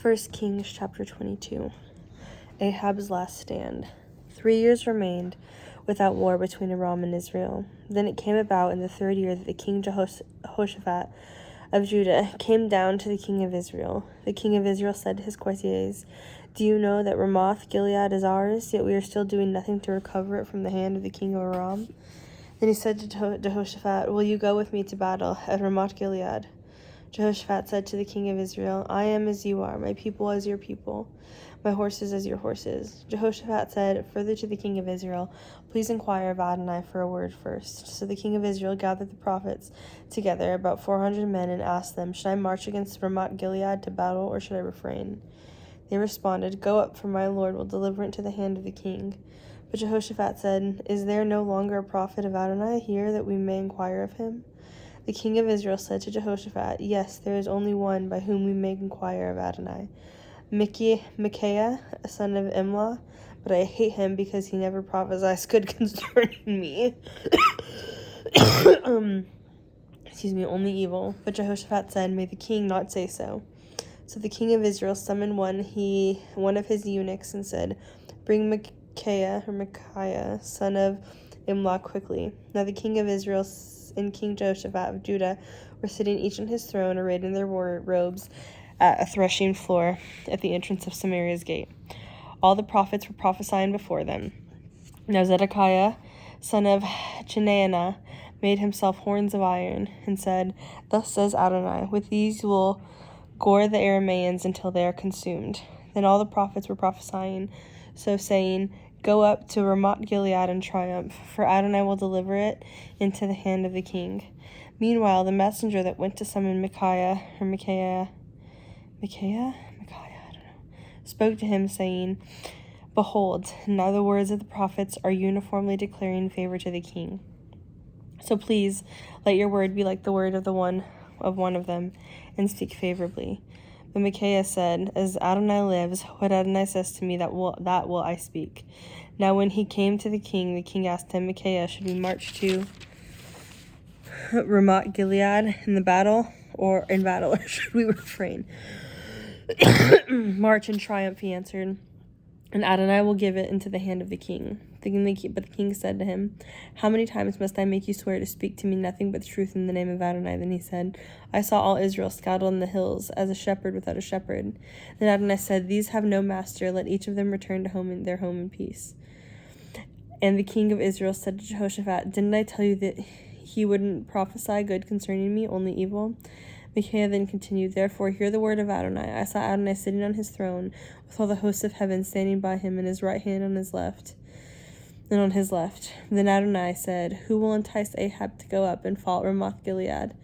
1 Kings chapter 22. Ahab's last stand. 3 years remained without war between Aram and Israel. Then it came about in the 3rd year that the king Jehoshaphat of Judah came down to the king of Israel. The king of Israel said to his courtiers, "Do you know that Ramoth Gilead is ours, yet we are still doing nothing to recover it from the hand of the king of Aram?" Then he said to Jehoshaphat, "Will you go with me to battle at Ramoth Gilead?" Jehoshaphat said to the king of Israel, "I am as you are, my people as your people, my horses as your horses." Jehoshaphat said further to the king of Israel, "Please inquire of Adonai for a word first." So the king of Israel gathered the prophets together, about 400 men, and asked them, "Should I march against Ramoth Gilead to battle, or should I refrain?" They responded, "Go up, for my lord will deliver it into the hand of the king." But Jehoshaphat said, "Is there no longer a prophet of Adonai here that we may inquire of him?" The king of Israel said to Jehoshaphat, "Yes, there is only one by whom we may inquire of Adonai, Micaiah, a son of Imlah, but I hate him because he never prophesies good concerning me." Only evil. But Jehoshaphat said, "May the king not say so." So the king of Israel summoned one of his eunuchs and said, "Bring Micaiah, son of Imlah, quickly." Now the king of Israel and King Jehoshaphat of Judah were sitting each on his throne, arrayed in their war robes, at a threshing floor at the entrance of Samaria's gate. All the prophets were prophesying before them. Now Zedekiah, son of Chenaanah, made himself horns of iron, and said, "Thus says Adonai, with these you will gore the Arameans until they are consumed." Then all the prophets were prophesying, so saying, "Go up to Ramoth Gilead and triumph, for Adonai will deliver it into the hand of the king." Meanwhile, the messenger that went to summon Micaiah, spoke to him, saying, "Behold, now the words of the prophets are uniformly declaring favor to the king. So please, let your word be like the word of one of them, and speak favorably." But Micaiah said, "As Adonai lives, what Adonai says to me, that will I speak." Now when he came to the king asked him, "Micaiah, should we march to Ramoth Gilead in battle, or should we refrain?" "March in triumph," he answered, "and Adonai will give it into the hand of the king." But the king said to him, "How many times must I make you swear to speak to me nothing but the truth in the name of Adonai?" Then he said, "I saw all Israel scattered on the hills, as a shepherd without a shepherd." Then Adonai said, "These have no master, let each of them return to their home in peace." And the king of Israel said to Jehoshaphat, "Didn't I tell you that he wouldn't prophesy good concerning me, only evil?" Micaiah then continued, "Therefore hear the word of Adonai. I saw Adonai sitting on his throne, with all the hosts of heaven standing by him, and his right hand on his left. Then Adonai said, 'Who will entice Ahab to go up and fall at Ramoth Gilead?'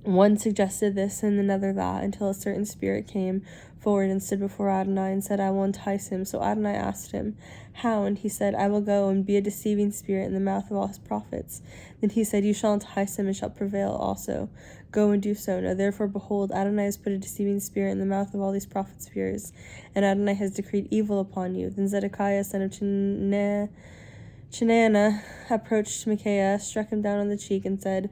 One suggested this and another that, until a certain spirit came forward and stood before Adonai and said, 'I will entice him.' So Adonai asked him, 'How?' And he said, 'I will go and be a deceiving spirit in the mouth of all his prophets.' Then he said, 'You shall entice him and shall prevail also. Go and do so. Now therefore, behold, Adonai has put a deceiving spirit in the mouth of all these prophets of yours, and Adonai has decreed evil upon you.' Then Zedekiah, son of Chenaanah, approached Micaiah, struck him down on the cheek, and said,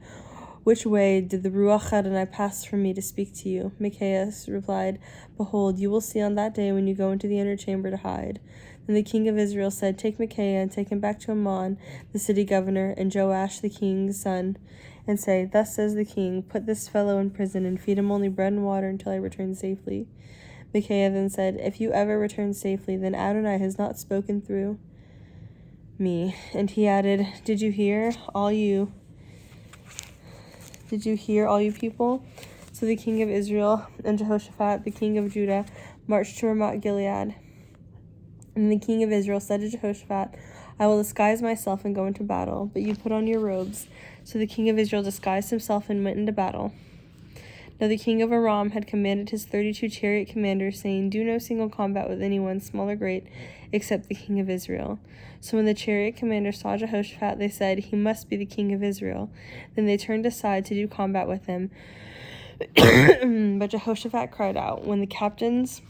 'Which way did the Ruach Adonai pass from me to speak to you?' Micaiah replied, 'Behold, you will see on that day when you go into the inner chamber to hide.' Then the king of Israel said, 'Take Micaiah and take him back to Amon, the city governor, and Joash the king's son, and say, Thus says the king, put this fellow in prison and feed him only bread and water until I return safely.' Micaiah then said, If you ever return safely, then Adonai has not spoken through me." And he added, Did you hear, all you people?" So the king of Israel and Jehoshaphat, the king of Judah, marched to Ramoth Gilead. And the king of Israel said to Jehoshaphat, "I will disguise myself and go into battle, but you put on your robes." So the king of Israel disguised himself and went into battle. Now the king of Aram had commanded his 32 chariot commanders, saying, "Do no single combat with anyone, small or great, except the king of Israel." So when the chariot commanders saw Jehoshaphat, they said, "He must be the king of Israel." Then they turned aside to do combat with him. But Jehoshaphat cried out. When the captains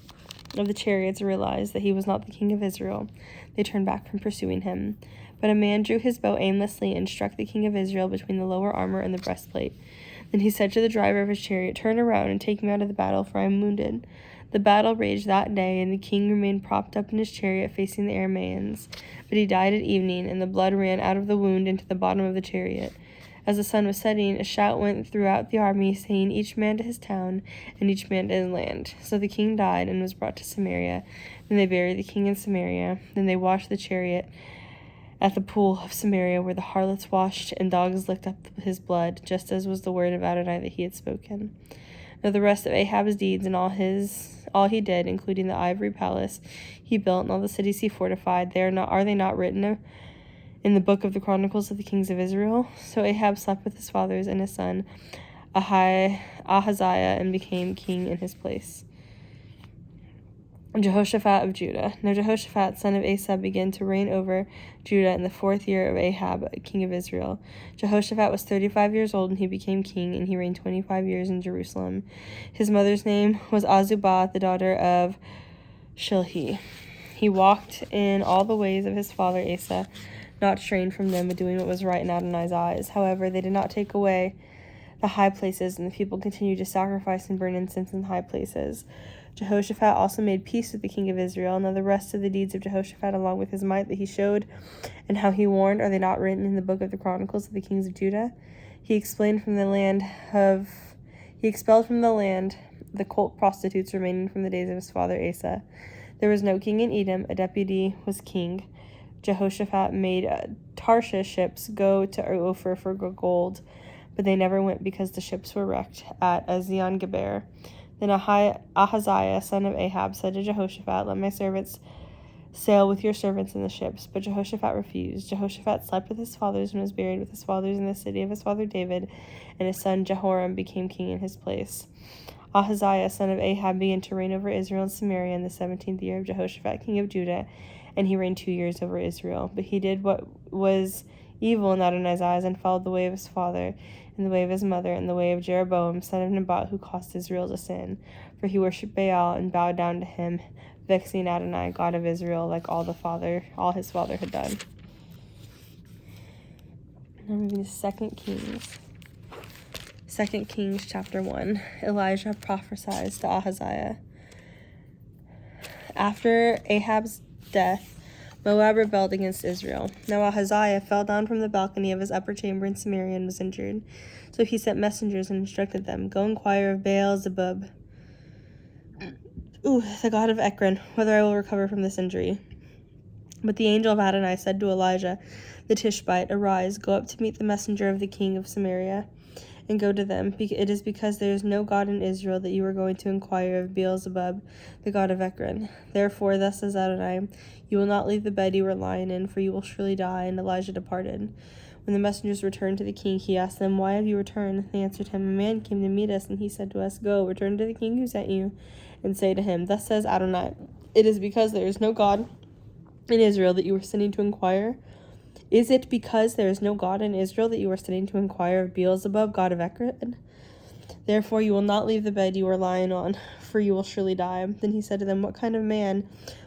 of the chariots realized that he was not the king of Israel, they turned back from pursuing him. But a man drew his bow aimlessly and struck the king of Israel between the lower armor and the breastplate. Then he said to the driver of his chariot, "Turn around and take me out of the battle, for I am wounded." The battle raged that day, and the king remained propped up in his chariot facing the Arameans. But he died at evening, and the blood ran out of the wound into the bottom of the chariot. As the sun was setting, a shout went throughout the army, saying, "Each man to his town, and each man to his land." So the king died and was brought to Samaria. Then they buried the king in Samaria. Then they washed the chariot at the pool of Samaria, where the harlots washed, and dogs licked up his blood, just as was the word of Adonai that he had spoken. Now the rest of Ahab's deeds and all he did, including the ivory palace he built and all the cities he fortified, are they not written in the book of the Chronicles of the Kings of Israel? So Ahab slept with his fathers and his son Ahaziah and became king in his place. Jehoshaphat of Judah. Now Jehoshaphat, son of Asa, began to reign over Judah in the 4th year of Ahab, king of Israel. Jehoshaphat was 35 years old, and he became king, and he reigned 25 years in Jerusalem. His mother's name was Azubah, the daughter of Shilhi. He walked in all the ways of his father Asa, not straying from them, but doing what was right in Adonai's eyes. However, they did not take away the high places, and the people continued to sacrifice and burn incense in the high places. Jehoshaphat also made peace with the king of Israel. Now the rest of the deeds of Jehoshaphat, along with his might that he showed and how he warned, are they not written in the book of the Chronicles of the Kings of Judah? He expelled from the land the cult prostitutes remaining from the days of his father Asa. There was no king in Edom, a deputy was king. Jehoshaphat made Tarshish ships go to Ophir for gold, but they never went because the ships were wrecked at Ezion-Geber. Then Ahaziah, son of Ahab, said to Jehoshaphat, "Let my servants sail with your servants in the ships." But Jehoshaphat refused. Jehoshaphat slept with his fathers and was buried with his fathers in the city of his father David, and his son Jehoram became king in his place. Ahaziah, son of Ahab, began to reign over Israel and Samaria in the 17th year of Jehoshaphat, king of Judah, and he reigned 2 years over Israel. But he did what was evil in Adonai's eyes, and followed the way of his father, and the way of his mother, and the way of Jeroboam, son of Nebat, who caused Israel to sin. For he worshipped Baal and bowed down to him, vexing Adonai, God of Israel, like all his father had done. Now moving to 2 Kings. 2 Kings chapter 1. Elijah prophesies to Ahaziah. After Ahab's death, Moab rebelled against Israel. Now Ahaziah fell down from the balcony of his upper chamber in Samaria and was injured. So he sent messengers and instructed them, "Go inquire of Baal-zebub, the god of Ekron, whether I will recover from this injury." But the angel of Adonai said to Elijah the Tishbite, "Arise, go up to meet the messenger of the king of Samaria, and go to them. It is because there is no God in Israel that you are going to inquire of Beelzebub, the god of Ekron. Therefore, thus says Adonai, you will not leave the bed you were lying in, for you will surely die." And Elijah departed. When the messengers returned to the king, he asked them, "Why have you returned?" They answered him, "A man came to meet us, and he said to us, 'Go, return to the king who sent you, and say to him, Thus says Adonai, it is because there is no God in Israel that you are sending to inquire? Is it because there is no God in Israel that you are sending to inquire of Beelzebub, god of Ekron? Therefore you will not leave the bed you are lying on, for you will surely die." Then he said to them, "What kind of man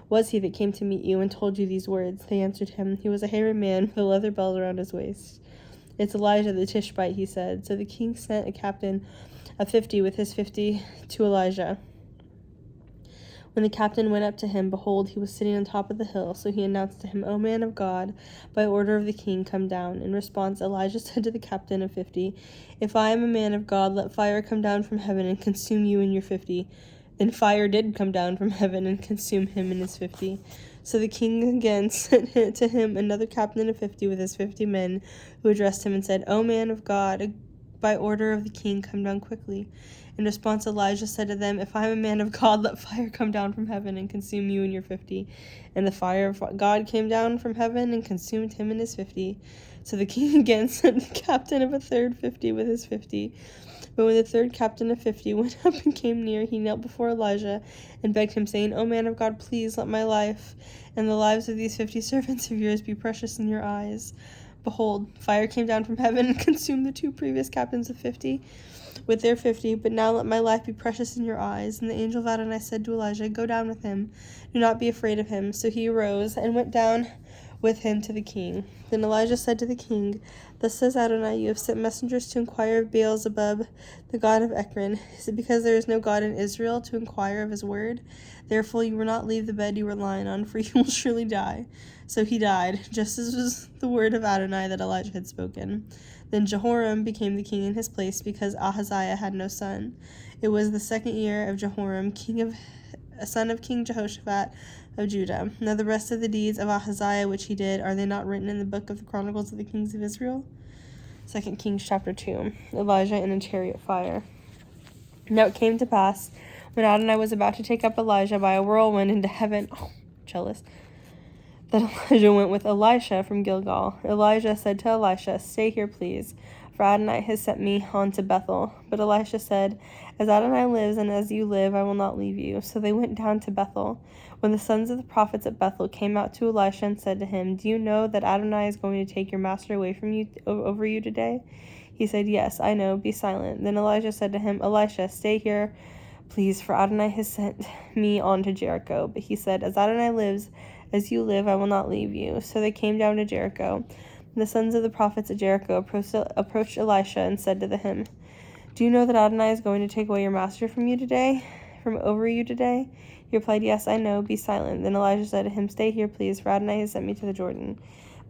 was he that came to meet you and told you these words?" They answered him, "He was a hairy man with a leather belt around his waist." "It's Elijah the Tishbite," he said. So the king sent a captain of 50 with his 50 to Elijah. When the captain went up to him, behold, he was sitting on top of the hill. So he announced to him, "O man of God, by order of the king, come down." In response, Elijah said to the captain of 50, "If I am a man of God, let fire come down from heaven and consume you and your 50. Then fire did come down from heaven and consume him and his 50. So the king again sent to him another captain of 50 with his 50 men, who addressed him and said, "O man of God, by order of the king, come down quickly." In response, Elijah said to them, "If I am a man of God, let fire come down from heaven and consume you and your 50. And the fire of God came down from heaven and consumed him and his 50. So the king again sent the captain of a third 50 with his 50. But when the third captain of 50 went up and came near, he knelt before Elijah and begged him, saying, "O man of God, please let my life and the lives of these 50 servants of yours be precious in your eyes." Behold, fire came down from heaven and consumed the 2 previous captains of 50 with their 50, but now let my life be precious in your eyes. And the angel of Adonai said to Elijah, "Go down with him. Do not be afraid of him." So he arose and went down with him to the king. Then Elijah said to the king, Thus says Adonai, you have sent messengers to inquire of Beelzebub, the god of Ekron. Is it because there is no God in Israel to inquire of his word? Therefore you will not leave the bed you were lying on, for you will surely die. So he died, just as was the word of Adonai that Elijah had spoken. Then Jehoram became the king in his place, because Ahaziah had no son. It was the 2nd year of Jehoram, son of King Jehoshaphat of Judah. Now the rest of the deeds of Ahaziah which he did, are they not written in the book of the Chronicles of the Kings of Israel? 2 Kings chapter 2. Elijah in a chariot fire. Now it came to pass, when Adonai was about to take up Elijah by a whirlwind into heaven, jealous, that Elijah went with Elisha from Gilgal. Elijah said to Elisha, Stay here, please, for Adonai has sent me on to Bethel. But Elisha said, As Adonai lives and as you live, I will not leave you. So they went down to Bethel. When the sons of the prophets at Bethel came out to Elisha and said to him, Do you know that Adonai is going to take your master away from you over you today? He said, Yes, I know. Be silent. Then Elijah said to him, Elisha, stay here, please, for Adonai has sent me on to Jericho. But he said, As Adonai lives, as you live, I will not leave you. So they came down to Jericho. The sons of the prophets at Jericho approached Elisha and said to him, Do you know that Adonai is going to take away your master from over you today? He replied, Yes, I know. Be silent. Then Elijah said to him, Stay here, please, for Adonai has sent me to the Jordan.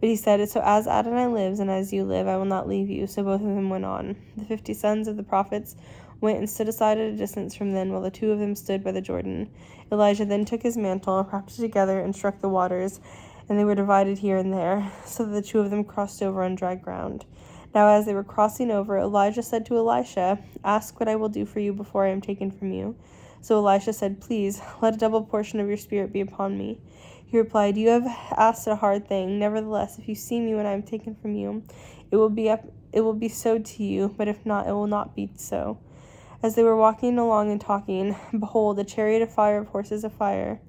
But he said, So as Adonai lives and as you live, I will not leave you. So both of them went on. The 50 sons of the prophets went and stood aside at a distance from them, while the 2 of them stood by the Jordan. Elijah then took his mantle, wrapped it together, and struck the waters, and they were divided here and there, so that the 2 of them crossed over on dry ground. Now as they were crossing over, Elijah said to Elisha, Ask what I will do for you before I am taken from you. So Elisha said, Please, let a double portion of your spirit be upon me. He replied, You have asked a hard thing. Nevertheless, if you see me when I am taken from you, it will be so to you, but if not, it will not be so. As they were walking along and talking, behold, a chariot of fire of horses of fire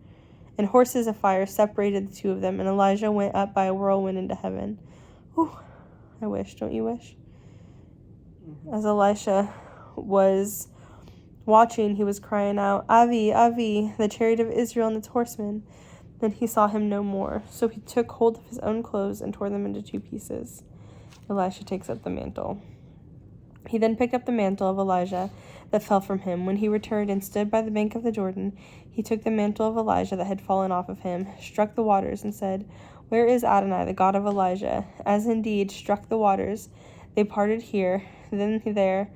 separated the 2 of them, and Elijah went up by a whirlwind into heaven. Ooh, I wish, don't you wish? As Elisha was watching, he was crying out, Avi, Avi, the chariot of Israel and its horsemen. Then he saw him no more. So he took hold of his own clothes and tore them into 2 pieces. Elisha takes up the mantle. He then picked up the mantle of Elijah that fell from him. When he returned and stood by the bank of the Jordan, he took the mantle of Elijah that had fallen off of him, struck the waters, and said, Where is Adonai, the God of Elijah? As indeed struck the waters, they parted here, then there.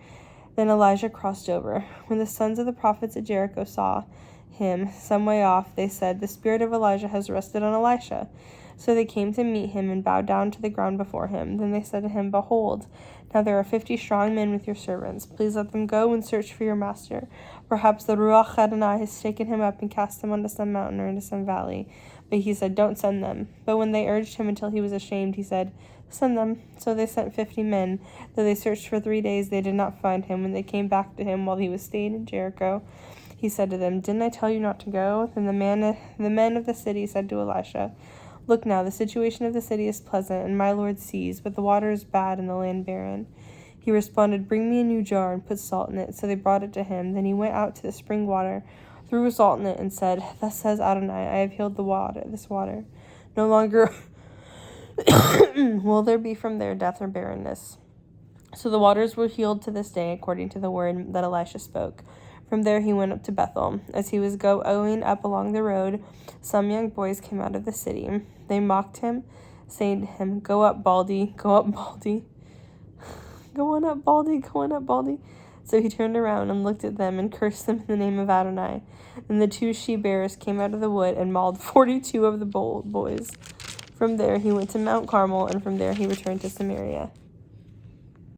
Then Elijah crossed over. When the sons of the prophets at Jericho saw him some way off, they said, The spirit of Elijah has rested on Elisha. So they came to meet him and bowed down to the ground before him. Then they said to him, Behold, now there are 50 strong men with your servants. Please let them go and search for your master. Perhaps the Ruach Adonai has taken him up and cast him onto some mountain or into some valley. But he said, Don't send them. But when they urged him until he was ashamed, he said, Send them. So they sent 50 men. Though they searched for 3 days, they did not find him. When they came back to him while he was staying in Jericho, he said to them, Didn't I tell you not to go? Then the men of the city said to Elisha, Look now, the situation of the city is pleasant, and my lord sees, but the water is bad and the land barren. He responded, Bring me a new jar and put salt in it. So they brought it to him. Then he went out to the spring water, threw salt in it, and said, Thus says Adonai, I have healed this water. No longer will there be from there death or barrenness. So the waters were healed to this day, according to the word that Elisha spoke. From there he went up to Bethel. As he was going up along the road, some young boys came out of the city. They mocked him, saying to him, Go up, Baldy, go up, Baldy. Go on up, Baldy, go on up, Baldy. So he turned around and looked at them and cursed them in the name of Adonai. And the 2 she-bearers came out of the wood and mauled 42 of the boys. From there he went to Mount Carmel, and from there he returned to Samaria.